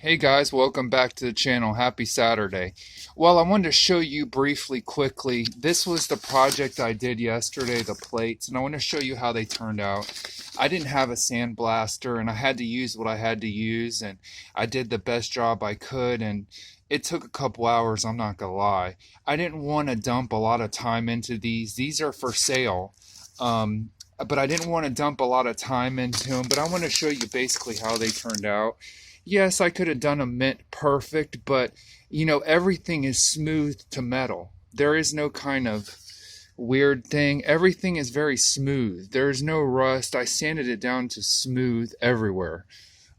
Hey guys, welcome back to the channel. Happy Saturday. Well, I wanted to show you briefly, quickly. This was the project I did yesterday, the plates, and I want to show you how they turned out. I didn't have a sandblaster and I had to use what I had to use, and I did the best job I could, and it took a couple hours, I'm not gonna lie. I didn't want to dump a lot of time into these. These are for sale. But I didn't want to dump a lot of time into them, but I want to show you basically how they turned out. Yes, I could have done a mint perfect, but everything is smooth to metal. There is no kind of weird thing. Everything is very smooth. There's no rust. I sanded it down to smooth everywhere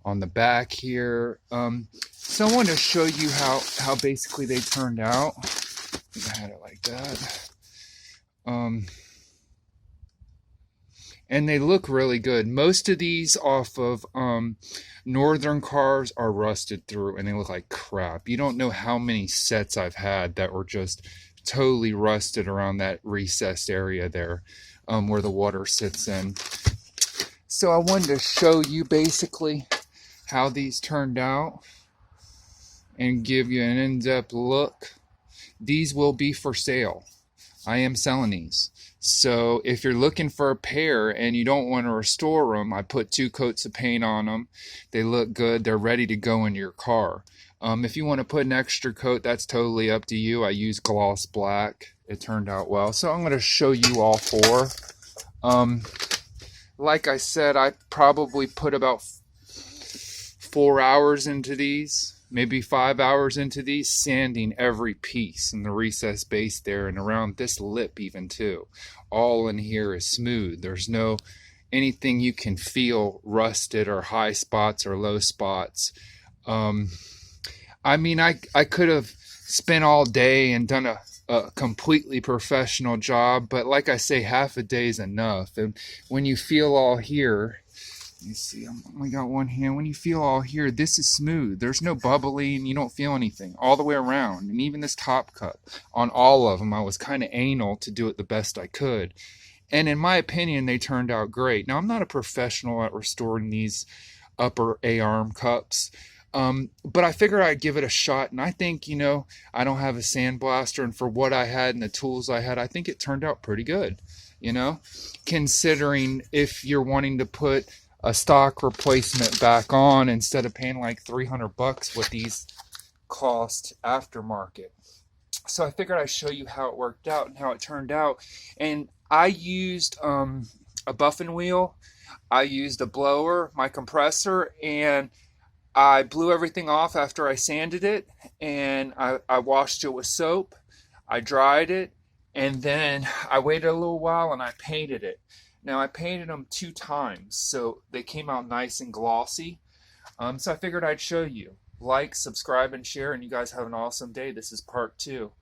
on the back here. So I want to show you how basically they turned out. I think I had it like that. And they look really good. Most of these off of northern cars are rusted through and they look like crap. You don't know how many sets I've had that were just totally rusted around that recessed area there, where the water sits in. So I wanted to show you basically how these turned out and give you an in-depth look. These will be for sale. I am selling these. So if you're looking for a pair and you don't want to restore them, I put 2 coats of paint on them. They look good. They're ready to go in your car. If you want to put an extra coat, that's totally up to you. I use gloss black. It turned out well. So I'm going to show you all 4. Like I said, I probably put about 4 hours into these. Maybe 5 hours into these, sanding every piece in the recess base there and around this lip even too. All in here is smooth. There's no anything you can feel rusted or high spots or low spots. I mean, I could have spent all day and done a completely professional job, but like I say, half a day is enough. And when you feel all here, you see, I only got one hand. When you feel all here, this is smooth. There's no bubbling. You don't feel anything all the way around. And even this top cut on all of them, I was kind of anal to do it the best I could. And in my opinion, they turned out great. Now, I'm not a professional at restoring these upper A-arm cups, but I figured I'd give it a shot. And I think, I don't have a sandblaster. And for what I had and the tools I had, I think it turned out pretty good, considering if you're wanting to put a stock replacement back on instead of paying like $300 what these cost aftermarket. So I figured I'd show you how it worked out and how it turned out. And I used a buffing wheel, I used a blower, my compressor, and I blew everything off after I sanded it, and I washed it with soap, I dried it, and then I waited a little while and I painted it. Now, I painted them 2 times, so they came out nice and glossy. So I figured I'd show you. Like, subscribe, and share, and you guys have an awesome day. This is part 2.